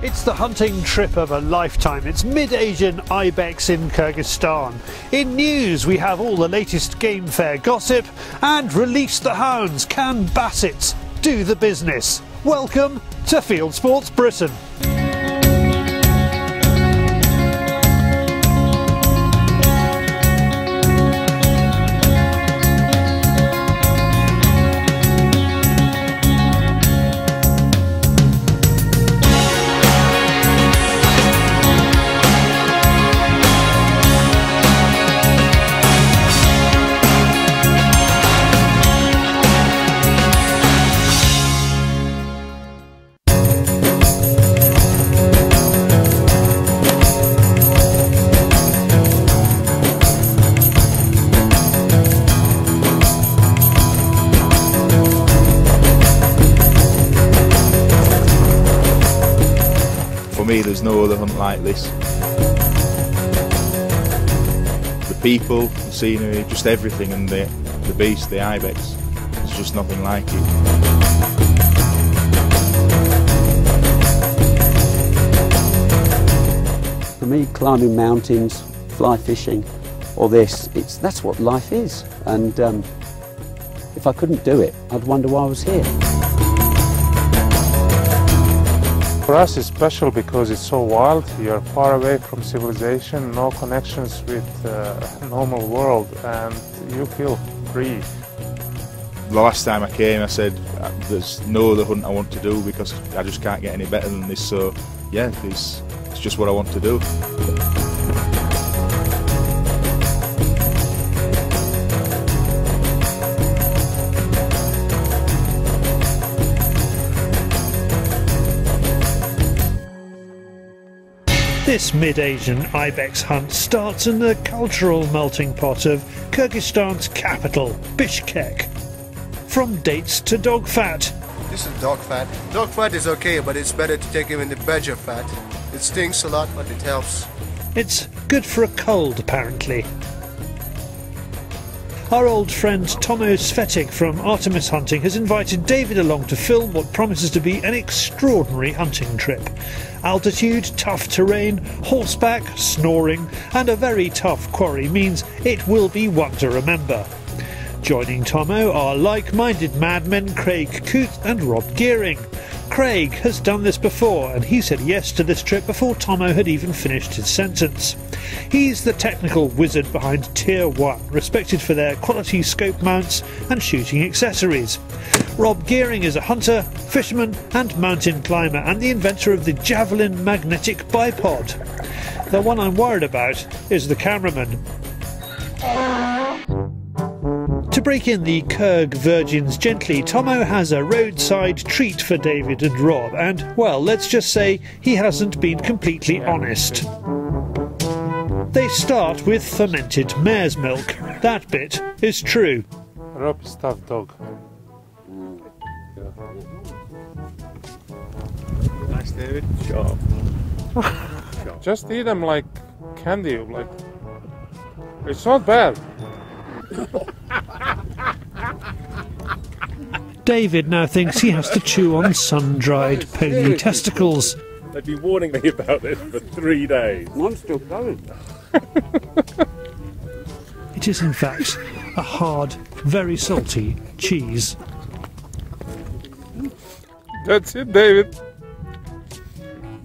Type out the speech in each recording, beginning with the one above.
It's the hunting trip of a lifetime. It's Mid Asian Ibex in Kyrgyzstan. In news, we have all the latest game fair gossip and release the hounds. Can Bassets do the business? Welcome to Fieldsports Britain. For me, there's no other hunt like this. The people, the scenery, just everything, and the beast, the ibex, there's just nothing like it. For me, climbing mountains, fly fishing, or this, that's what life is. And if I couldn't do it, I'd wonder why I was here. For us it's special because it's so wild. You're far away from civilization, no connections with the normal world, and you feel free. The last time I came I said there's no other hunt I want to do because I just can't get any better than this, so yeah, it's just what I want to do. This Mid-Asian Ibex hunt starts in the cultural melting pot of Kyrgyzstan's capital, Bishkek. From dates to dog fat. This is dog fat. Dog fat is okay, but it's better to take even the badger fat. It stings a lot, but it helps. It's good for a cold, apparently. Our old friend Tomo from Artemis Hunting has invited David along to film what promises to be an extraordinary hunting trip. Altitude, tough terrain, horseback, snoring and a very tough quarry means it will be one to remember. Joining Tomo are like-minded madmen Craig Coote and Rob Gearing. Craig has done this before and he said yes to this trip before Tomo had even finished his sentence. He's the technical wizard behind Tier 1, respected for their quality scope mounts and shooting accessories. Rob Gearing is a hunter, fisherman and mountain climber and the inventor of the Javelin magnetic bipod. The one I'm worried about is the cameraman. To break in the Kyrg virgins gently, Tomo has a roadside treat for David and Rob and, well, let's just say he hasn't been completely honest. They start with fermented mare's milk. That bit is true. Rob is tough dog. Nice, David. Sharp. Just eat them like candy, like it's not bad. David now thinks he has to chew on sun-dried pony testicles. They've been warning me about this for 3 days. Mine's still going. It is in fact a hard, very salty cheese. That's it, David.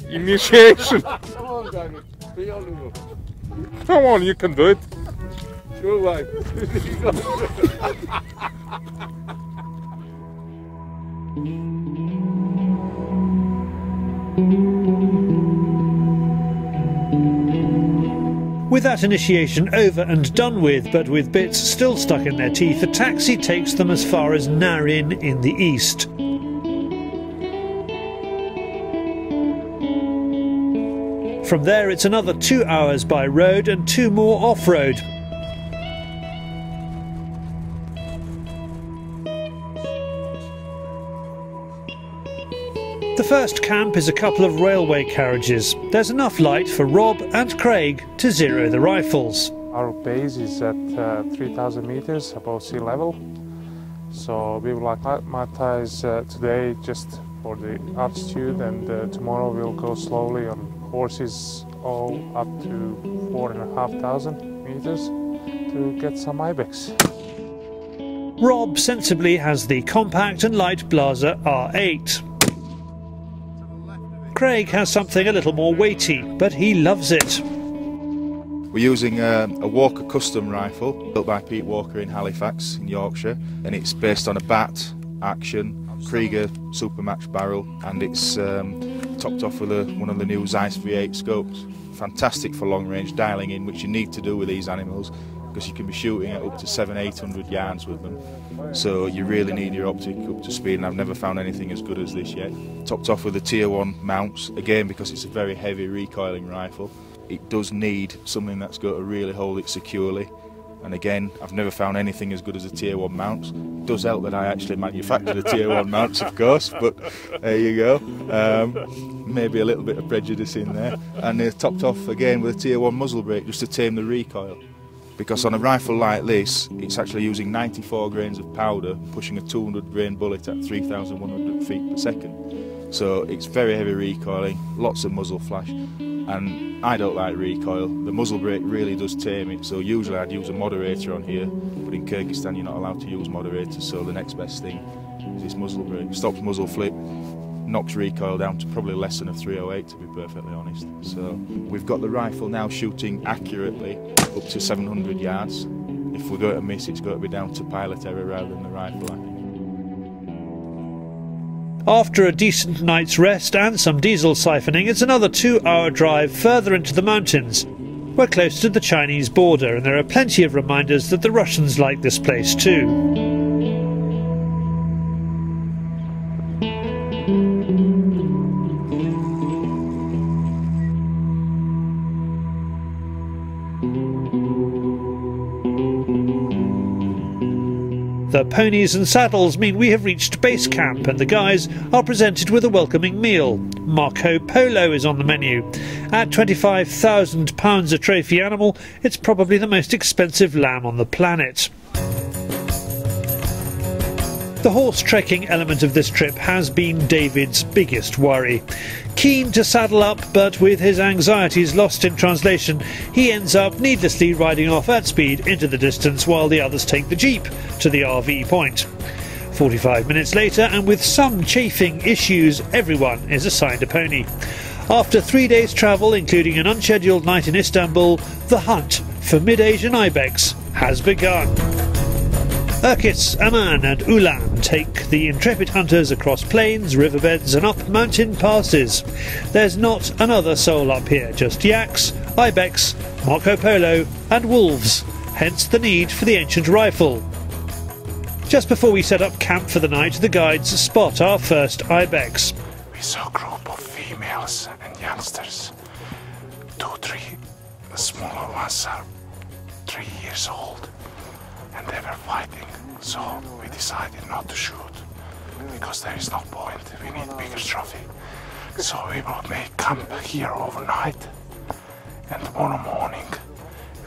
Initiation. Come on, David. Be on. Come on, you can do it. Sure way. With that initiation over and done with, but with bits still stuck in their teeth, a taxi takes them as far as Narin in the east. From there it's another 2 hours by road and 2 more off-road. The first camp is a couple of railway carriages. There's enough light for Rob and Craig to zero the rifles. Our base is at 3,000 meters above sea level. So we would like to acclimatize today just for the altitude, and tomorrow we'll go slowly on horses all up to 4,500 meters to get some ibex. Rob sensibly has the compact and light Blaser R8. Craig has something a little more weighty, but he loves it. We're using a Walker custom rifle built by Pete Walker in Halifax in Yorkshire, and it's based on a Bat Action Krieger Supermax barrel, and it's topped off with one of the new Zeiss V8 scopes. Fantastic for long range dialing in, which you need to do with these animals, because you can be shooting at up to 700-800 yards with them. So you really need your optic up to speed, and I've never found anything as good as this yet. Topped off with the Tier 1 mounts, again because it's a very heavy recoiling rifle. It does need something that's got to really hold it securely. And again, I've never found anything as good as a Tier 1 mount. It does help that I actually manufactured a Tier 1 mounts, of course, but there you go. Maybe a little bit of prejudice in there. And they're topped off again with a Tier 1 muzzle brake just to tame the recoil. Because on a rifle like this, it's actually using 94 grains of powder, pushing a 200 grain bullet at 3,100 feet per second. So it's very heavy recoiling, lots of muzzle flash. And I don't like recoil. The muzzle brake really does tame it, so usually I'd use a moderator on here, but in Kyrgyzstan you're not allowed to use moderators, so the next best thing is this muzzle brake. Stops muzzle flip, knocks recoil down to probably less than a 308 to be perfectly honest. So we've got the rifle now shooting accurately up to 700 yards. If we're going to miss, it's got to be down to pilot error rather than the rifle, I think. After a decent night's rest and some diesel siphoning, it's another 2-hour drive further into the mountains. We're close to the Chinese border, and there are plenty of reminders that the Russians like this place too. The ponies and saddles mean we have reached base camp, and the guys are presented with a welcoming meal. Marco Polo is on the menu. At £25,000 a trophy animal, it's probably the most expensive lamb on the planet. The horse trekking element of this trip has been David's biggest worry. Keen to saddle up, but with his anxieties lost in translation, he ends up needlessly riding off at speed into the distance while the others take the jeep to the RV point. 45 minutes later, and with some chafing issues, everyone is assigned a pony. After 3 days' travel, including an unscheduled night in Istanbul, the hunt for Mid Asian Ibex has begun. Urkis, Aman and Ulan take the intrepid hunters across plains, riverbeds and up mountain passes. There's not another soul up here, just yaks, ibex, Marco Polo and wolves, hence the need for the ancient rifle. Just before we set up camp for the night, the guides spot our first ibex. We saw a group of females and youngsters. 2-3 smaller ones are 3 years old. And they were fighting, so we decided not to shoot, because there is no point, we need bigger trophy. So we will make camp here overnight, and tomorrow morning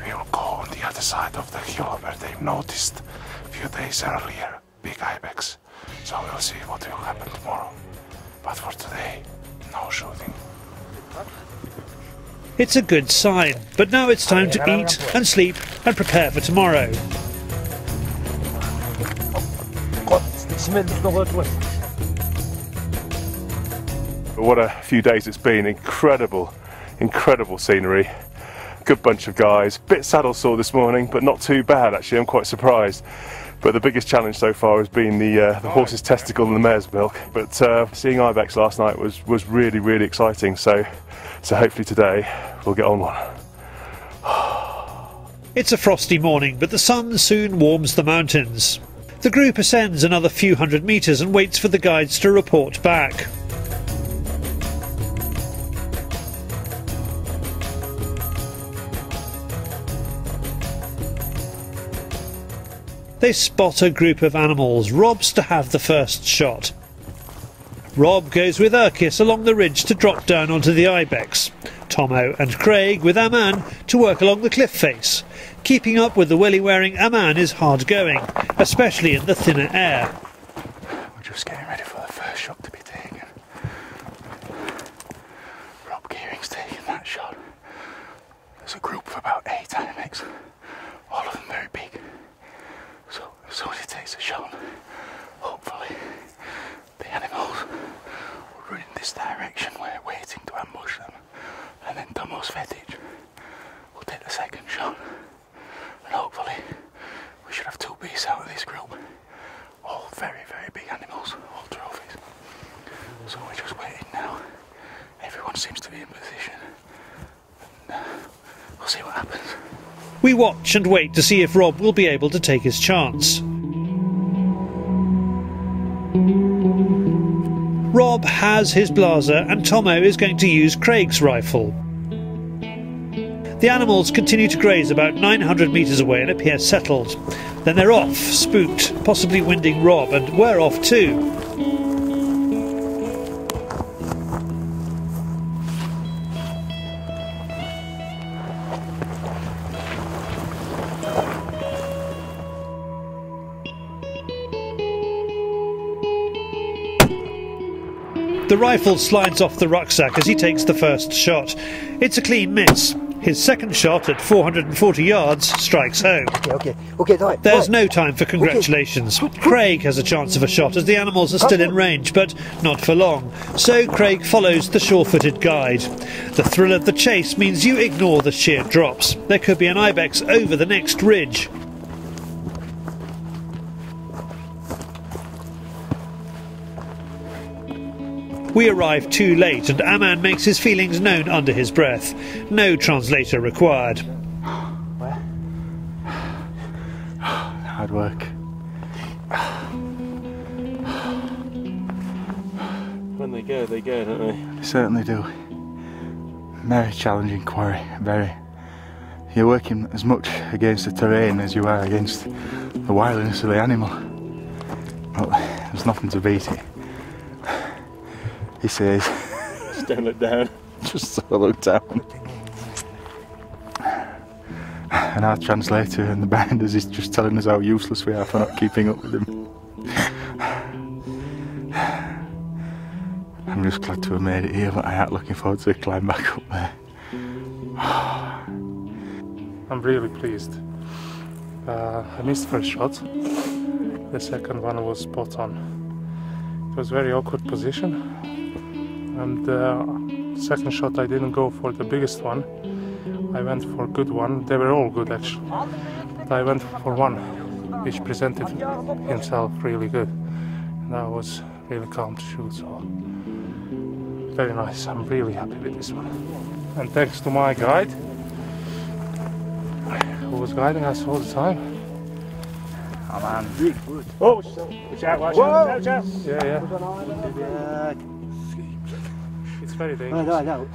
we will go on the other side of the hill where they noticed a few days earlier big ibex. So we'll see what will happen tomorrow, but for today, no shooting. It's a good sign, but now it's time to eat and sleep and prepare for tomorrow. What a few days it's been. Incredible scenery. Good bunch of guys. Bit saddle sore this morning, but not too bad actually. I'm quite surprised. But the biggest challenge so far has been the horse's testicle and the mare's milk. But seeing ibex last night was really exciting. So hopefully today we'll get on one. It's a frosty morning, but the sun soon warms the mountains. The group ascends another few hundred metres and waits for the guides to report back. They spot a group of animals. Rob's to have the first shot. Rob goes with Urkis along the ridge to drop down onto the ibex. Tomo and Craig with Aman to work along the cliff face. Keeping up with the welly-wearing Aman is hard going, especially in the thinner air. We're just getting ready for the first shot to be taken. shot. There's a group of about 8 Ibex, all of them very big. So as soon as he takes a shot, hopefully the animals will run in this direction. We're waiting to ambush them, and then Tomo's fetish will take the second shot, and hopefully we should have 2 beasts out of this group. All very, very big animals, all trophies. So we're just waiting now. Everyone seems to be in position, and we'll see what happens. We watch and wait to see if Rob will be able to take his chance. Rob has his blazer and Tomo is going to use Craig's rifle. The animals continue to graze about 900 metres away and appear settled. Then they're off, spooked, possibly winding Rob, and we're off too. The rifle slides off the rucksack as he takes the first shot. It's a clean miss. His second shot at 440 yards strikes home. There's no time for congratulations. Craig has a chance of a shot as the animals are still in range, but not for long. So Craig follows the sure-footed guide. The thrill of the chase means you ignore the sheer drops. There could be an ibex over the next ridge. We arrive too late and Aman makes his feelings known under his breath. No translator required. Where? Hard work. When they go, don't they? They certainly do. Very challenging quarry, very. You're working as much against the terrain as you are against the wildness of the animal. But there's nothing to beat it. He says, Just don't look down. just so look down. And our translator and the binders is just telling us how useless we are for not keeping up with him. I'm just glad to have made it here, but I ain't looking forward to climb back up there. I'm really pleased. I missed the first shot. The second one was spot on. It was a very awkward position. And the second shot I didn't go for the biggest one. I went for a good one. They were all good actually. But I went for one which presented himself really good. And I was really calm to shoot, so very nice. I'm really happy with this one. And thanks to my guide who was guiding us all the time. Oh man, really good. Oh, watch out, watch out. Yeah. It's very dangerous. No.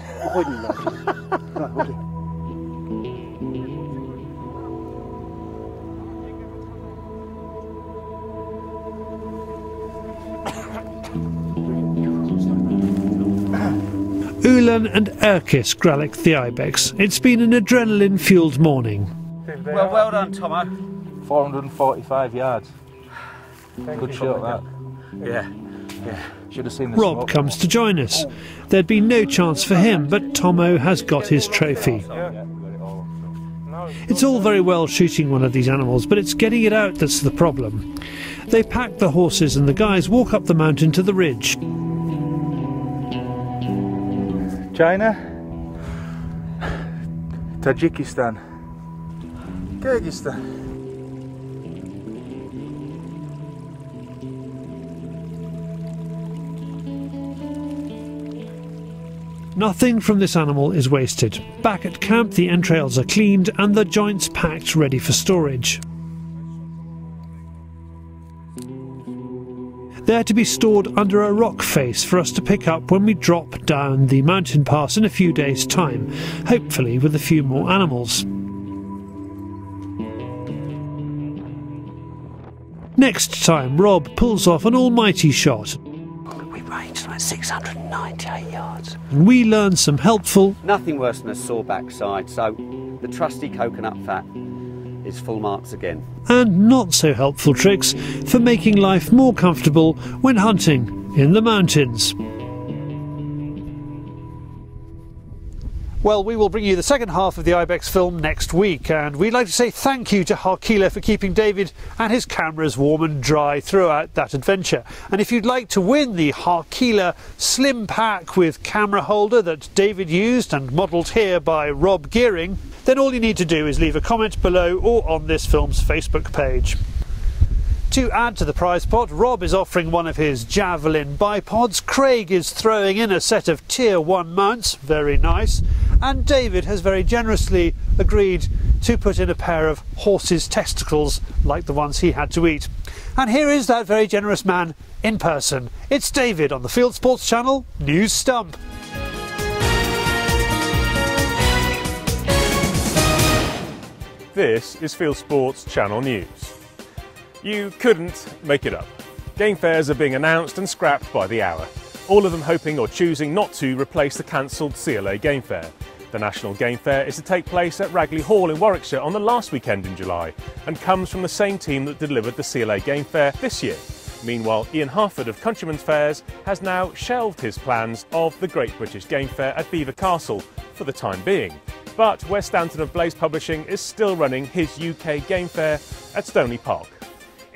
Ulan and Erkis Gralic the ibex. It's been an adrenaline-fueled morning. Well done, Tomo. 445 yards. Good shot that. Yeah. Should have seen the Rob smoke. comes to join us. There'd been no chance for him, but Tomo has got his trophy. It's all very well shooting one of these animals, but it's getting it out that's the problem. They pack the horses and the guys walk up the mountain to the ridge. China, Tajikistan, Kyrgyzstan. Nothing from this animal is wasted. Back at camp, the entrails are cleaned and the joints packed ready for storage. They're to be stored under a rock face for us to pick up when we drop down the mountain pass in a few days' time, hopefully with a few more animals. Next time, Rob pulls off an almighty shot. We ranged like 698 yards. And we learn some helpful, Nothing worse than a sore backside, so the trusty coconut fat is full marks again. and not so helpful tricks for making life more comfortable when hunting in the mountains. Well, we will bring you the second half of the Ibex film next week, and we'd like to say thank you to Harkila for keeping David and his cameras warm and dry throughout that adventure. And if you'd like to win the Harkila Slim Pack with camera holder that David used and modelled here by Rob Gearing, then all you need to do is leave a comment below or on this film's Facebook page. To add to the prize pot, Rob is offering one of his Javelin bipods, Craig is throwing in a set of Tier 1 mounts, very nice, and David has very generously agreed to put in a pair of horse's testicles like the ones he had to eat. And here is that very generous man in person. It's David on the Fieldsports Channel News Stump. This is Fieldsports Channel News. You couldn't make it up. Game fairs are being announced and scrapped by the hour, all of them hoping or choosing not to replace the cancelled CLA Game Fair. The National Game Fair is to take place at Ragley Hall in Warwickshire on the last weekend in July and comes from the same team that delivered the CLA Game Fair this year. Meanwhile, Ian Harford of Countryman's Fairs has now shelved his plans of the Great British Game Fair at Belvoir Castle for the time being. But Wes Stanton of Blaze Publishing is still running his UK Game Fair at Stoney Park.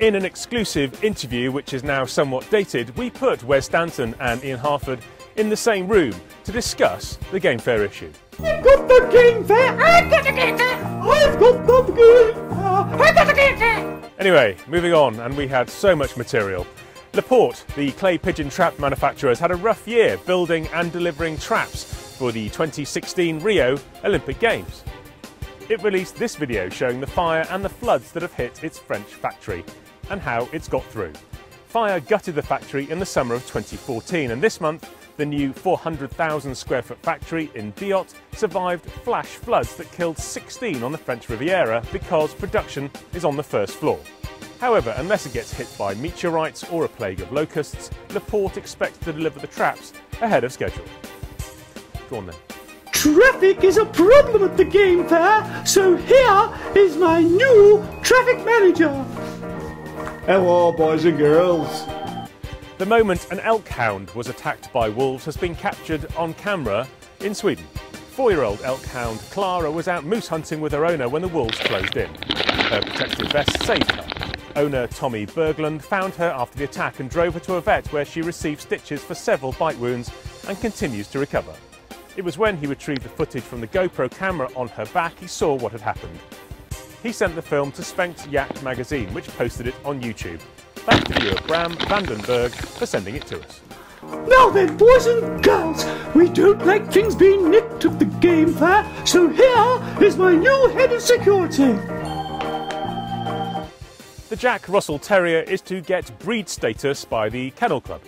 In an exclusive interview, which is now somewhat dated, we put Wes Stanton and Ian Harford in the same room to discuss the Game Fair issue. I've got the Game Fair! I've got the Game Fair! I've got the Game Fair! I've got the Game Fair! Anyway, moving on, and we had so much material. Laporte, the clay pigeon trap manufacturer, has had a rough year building and delivering traps for the 2016 Rio Olympic Games. It released this video showing the fire and the floods that have hit its French factory and how it's got through. Fire gutted the factory in the summer of 2014, and this month the new 400,000 square foot factory in Biot survived flash floods that killed 16 on the French Riviera because production is on the first floor. However, unless it gets hit by meteorites or a plague of locusts, Laporte expects to deliver the traps ahead of schedule. Go on then. Traffic is a problem at the Game Fair, so here is my new traffic manager. Hello, boys and girls. The moment an elk hound was attacked by wolves has been captured on camera in Sweden. 4-year-old elk hound Clara was out moose hunting with her owner when the wolves closed in. Her protective vest saved her. Owner Tommy Berglund found her after the attack and drove her to a vet where she received stitches for several bite wounds and continues to recover. It was when he retrieved the footage from the GoPro camera on her back he saw what had happened. He sent the film to Spenk's Yak magazine, which posted it on YouTube. Thanks to viewer Bram Vandenberg for sending it to us. Now then, boys and girls, we don't like things being nicked at the Game Fair, so here is my new head of security. The Jack Russell Terrier is to get breed status by the Kennel Club.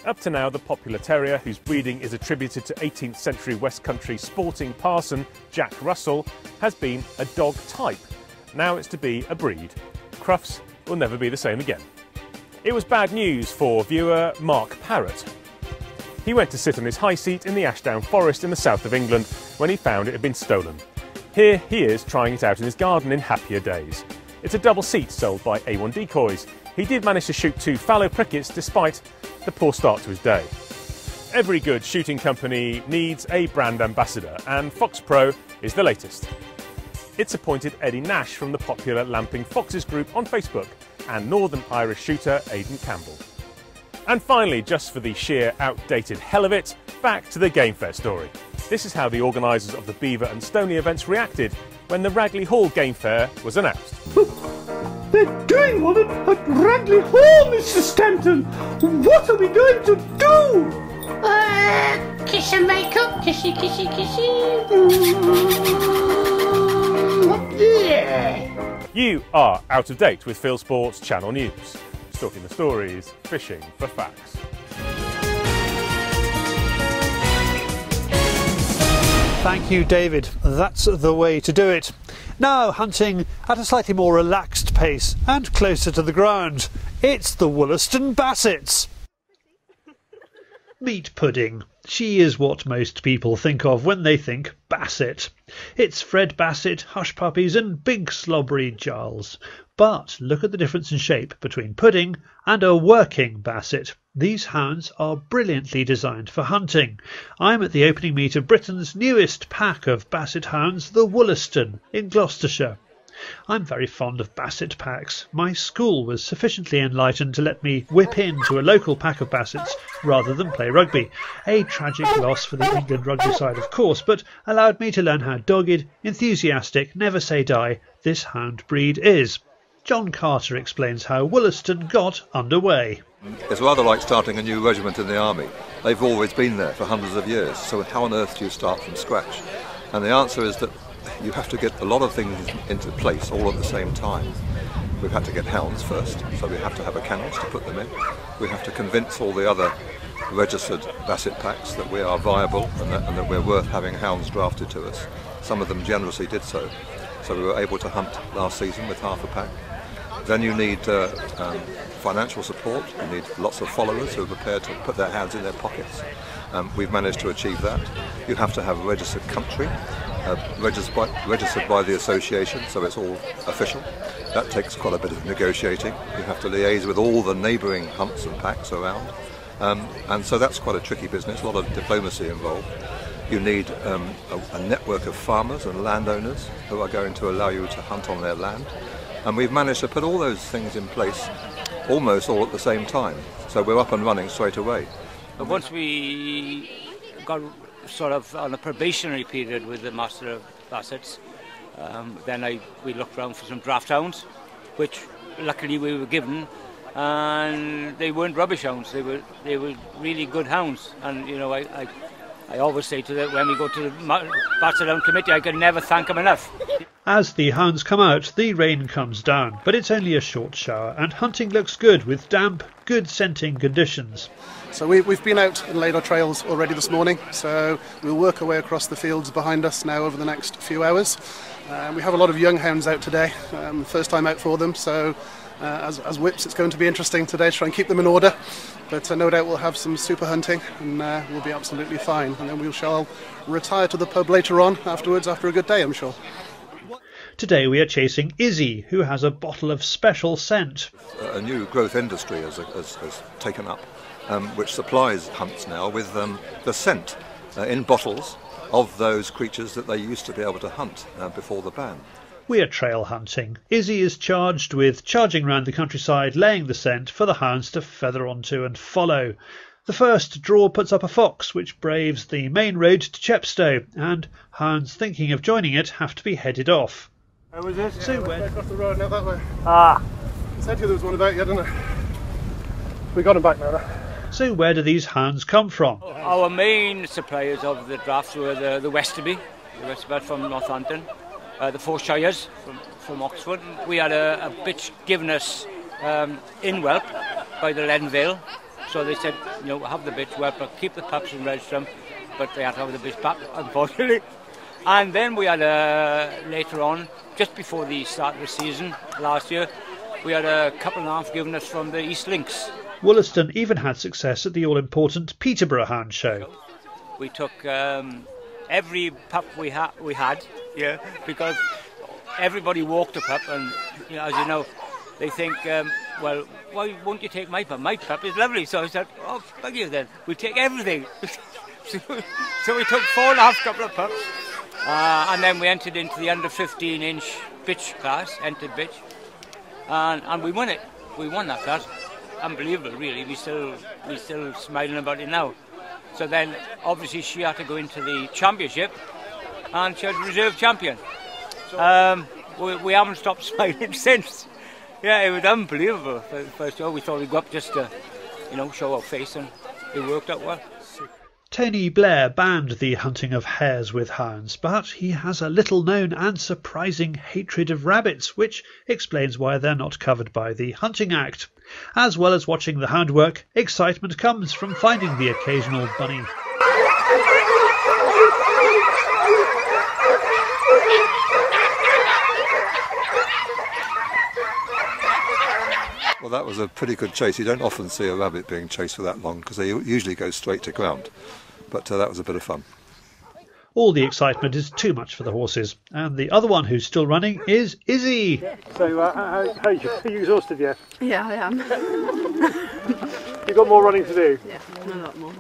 Up to now, the popular terrier, whose breeding is attributed to 18th century West Country sporting parson Jack Russell, has been a dog type. Now it's to be a breed. Crufts will never be the same again. It was bad news for viewer Mark Parrott. He went to sit on his high seat in the Ashdown Forest in the south of England when he found it had been stolen. Here he is trying it out in his garden in happier days. It's a double seat sold by A1 Decoys. He did manage to shoot 2 fallow prickets despite the poor start to his day. Every good shooting company needs a brand ambassador, and Fox Pro is the latest. It's appointed Eddie Nash from the popular Lamping Foxes group on Facebook and Northern Irish shooter Aidan Campbell. And finally, just for the sheer outdated hell of it, back to the Game Fair story. This is how the organisers of the Belvoir and Stoney events reacted when the Ragley Hall Game Fair was announced. They're doing one at Ragley Hall, Mr. Stanton. What are we going to do? Kiss and make up. Kissy, kissy, kissy. Yeah. You are out of date with Fieldsports Channel News. Stalking the stories, fishing for facts. Thank you, David. That's the way to do it. Now hunting at a slightly more relaxed pace and closer to the ground. It's the Woolaston Bassets. Meat pudding. She is what most people think of when they think Basset. It's Fred Bassett, hush puppies and big slobbery Giles. But look at the difference in shape between pudding and a working Basset. These hounds are brilliantly designed for hunting. I'm at the opening meet of Britain's newest pack of Basset hounds, the Woolaston, in Gloucestershire. I'm very fond of Basset packs. My school was sufficiently enlightened to let me whip into a local pack of Bassets rather than play rugby. A tragic loss for the England rugby side, of course, but allowed me to learn how dogged, enthusiastic, never say die this hound breed is. John Carter explains how Woolaston got underway. It's rather like starting a new regiment in the army. They've always been there for hundreds of years, so how on earth do you start from scratch? And the answer is that you have to get a lot of things into place all at the same time. We've had to get hounds first, so we have to have a kennels to put them in. We have to convince all the other registered Basset packs that we are viable and that we're worth having hounds drafted to us. Some of them generously did so. So we were able to hunt last season with half a pack. Then you need financial support, you need lots of followers who are prepared to put their hands in their pockets. We've managed to achieve that. You have to have a registered country, registered by the association, so it's all official. That takes quite a bit of negotiating. You have to liaise with all the neighbouring hunts and packs around. And so that's quite a tricky business, a lot of diplomacy involved. You need a network of farmers and landowners who are going to allow you to hunt on their land. And we've managed to put all those things in place almost all at the same time. So we're up and running straight away. And once we got sort of on a probationary period with the Master of Bassets, then we looked around for some draft hounds, which luckily we were given, and they weren't rubbish hounds. They were really good hounds. And you know, I always say to them when we go to the Basset Hound Committee, I can never thank them enough. As the hounds come out, the rain comes down, but it's only a short shower, and hunting looks good with damp, good scenting conditions. So we've been out and laid our trails already this morning, so we'll work our way across the fields behind us now over the next few hours. We have a lot of young hounds out today, first time out for them, so as whips it's going to be interesting today to try and keep them in order, but no doubt we'll have some super hunting and we'll be absolutely fine, and then we shall retire to the pub later on afterwards after a good day, I'm sure. Today we are chasing Izzy, who has a bottle of special scent. A new growth industry has taken up, which supplies hunts now with the scent in bottles of those creatures that they used to be able to hunt before the ban. We are trail hunting. Izzy is charged with charging round the countryside, laying the scent for the hounds to feather onto and follow. The first draw puts up a fox, which braves the main road to Chepstow, and hounds thinking of joining it have to be headed off. How was it? So where? Across the road, now that way. Ah. I said to you there was one about you, didn't I? We got him back now. So where do these hounds come from? Our main suppliers of the drafts were the Westerby from Northampton, the Four Shires from Oxford. We had a bitch given us in whelp by the Lenvale, so they said, you know, have the bitch whelp, but keep the pups and register them, but they had to have the bitch back, unfortunately. And then we had later on, just before the start of the season last year, we had a couple and a half given us from the East Links. Woolaston even had success at the all-important Peterborough Hound Show. We took every pup we had, yeah, because everybody walked a pup, and you know, as you know, they think, well, why won't you take my pup? My pup is lovely. So I said, oh, fuck you then. We'll take everything. So we took 4.5 couple of pups. And then we entered into the under 15-inch bitch class, entered bitch, and we won it. We won that class. Unbelievable, really. We still smiling about it now. So then, obviously, she had to go into the championship, and she was reserve champion. We haven't stopped smiling since. Yeah, it was unbelievable. For the first show, we thought we'd go up just to, you know, show our face, and it worked out well. Tony Blair banned the hunting of hares with hounds, but he has a little-known and surprising hatred of rabbits, which explains why they're not covered by the Hunting Act. As well as watching the hound work, excitement comes from finding the occasional bunny. Well, that was a pretty good chase. You don't often see a rabbit being chased for that long because they usually go straight to ground. But that was a bit of fun. All the excitement is too much for the horses, and the other one who's still running is Izzy. So, are you exhausted yet? Yeah, I am. You've got more running to do? Yeah, a lot more.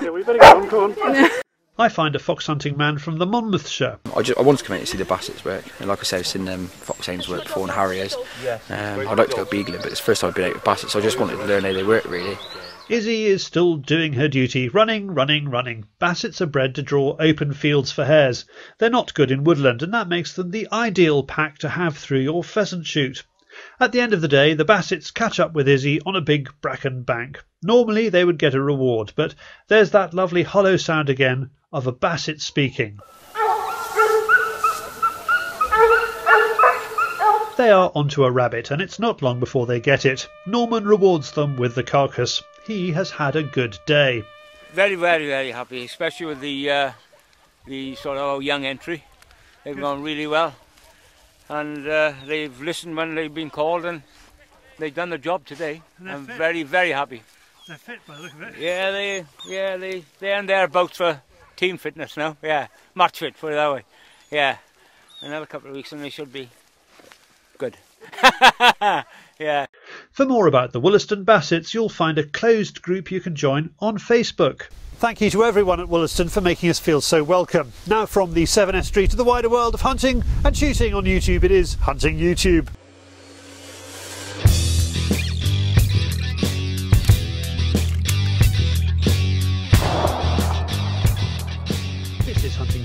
Yeah, we better get on, come on. I find a fox hunting man from the Monmouthshire. I wanted to come in to see the Bassets work, and like I said, I've seen fox aim's work before and Harriers. I'd like to go beagling, but it's the first time I've been out with Bassets, so I just wanted to learn how they work really. Izzy is still doing her duty, running. Bassets are bred to draw open fields for hares. They're not good in woodland, and that makes them the ideal pack to have through your pheasant shoot. At the end of the day, the Bassets catch up with Izzy on a big bracken bank. Normally they would get a reward, but there's that lovely hollow sound again of a Basset speaking. They are onto a rabbit, and it's not long before they get it. Norman rewards them with the carcass. He has had a good day. Very, very, very happy, especially with the sort of young entry. They've gone really well, and they've listened when they've been called, and they've done the job today. I'm very, very happy. They're fit by the look of it. Yeah, they're in thereabouts for team fitness now. Yeah, match fit, put it that way. Yeah, another couple of weeks and they should be good. Yeah. For more about the Woolaston Bassets, you'll find a closed group you can join on Facebook. Thank you to everyone at Woolaston for making us feel so welcome. Now from the 7 Estuary to the wider world of hunting and shooting on YouTube, it is Hunting YouTube.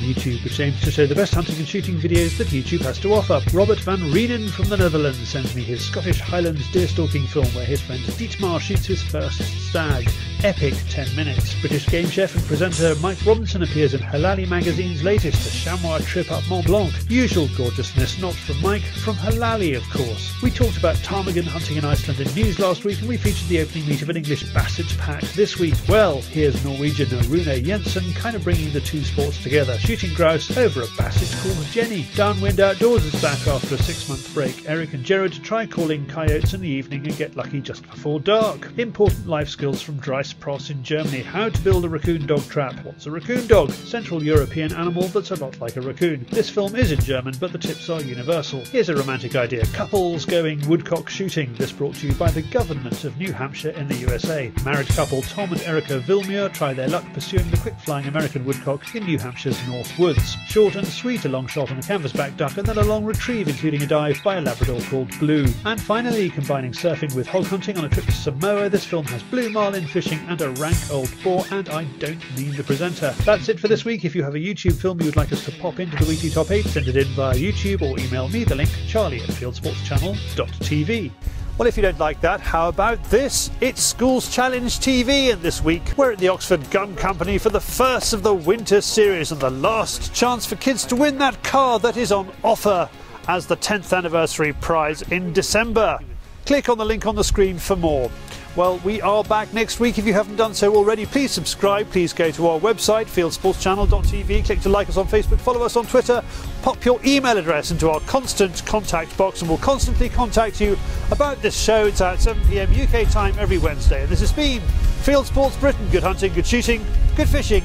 YouTube, which aims to show the best hunting and shooting videos that YouTube has to offer. Robert van Reenen from the Netherlands sends me his Scottish Highlands deer stalking film where his friend Dietmar shoots his first stag. Epic 10 minutes. British game chef and presenter Mike Robinson appears in Halali magazine's latest, A Chamois Trip Up Mont Blanc. Usual gorgeousness not from Mike, from Halali of course. We talked about ptarmigan hunting in Iceland in news last week, and we featured the opening meet of an English Basset pack this week. Well, here's Norwegian Rune Jensen kind of bringing the two sports together, shooting grouse over a Basset called Jenny. Downwind Outdoors is back after a 6-month break. Eric and Jared try calling coyotes in the evening and get lucky just before dark. Important life skills from Dreispross in Germany. How to build a raccoon dog trap. What's a raccoon dog? Central European animal that's a lot like a raccoon. This film is in German, but the tips are universal. Here's a romantic idea. Couples going woodcock shooting. This brought to you by the government of New Hampshire in the USA. Married couple Tom and Erica Vilmuir try their luck pursuing the quick-flying American woodcock in New Hampshire's North Woods. Short and sweet, a long shot on a canvasback duck, and then a long retrieve including a dive by a Labrador called Blue. And finally, combining surfing with hog hunting on a trip to Samoa, this film has blue marlin fishing and a rank old boar, and I don't mean the presenter. That's it for this week. If you have a YouTube film you would like us to pop into the weekly top 8, send it in via YouTube or email me the link, charlie@fieldsportschannel.tv. Well, if you don't like that, how about this? It's Schools Challenge TV, and this week we're at the Oxford Gun Company for the first of the winter series and the last chance for kids to win that car that is on offer as the 10th anniversary prize in December. Click on the link on the screen for more. Well, we are back next week. If you haven't done so already, please subscribe. Please go to our website, fieldsportschannel.tv. Click to like us on Facebook, follow us on Twitter. Pop your email address into our constant contact box and we'll constantly contact you about this show. It's at 7 PM UK time every Wednesday. And this has been Fieldsports Britain. Good hunting, good shooting, good fishing,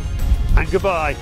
and goodbye.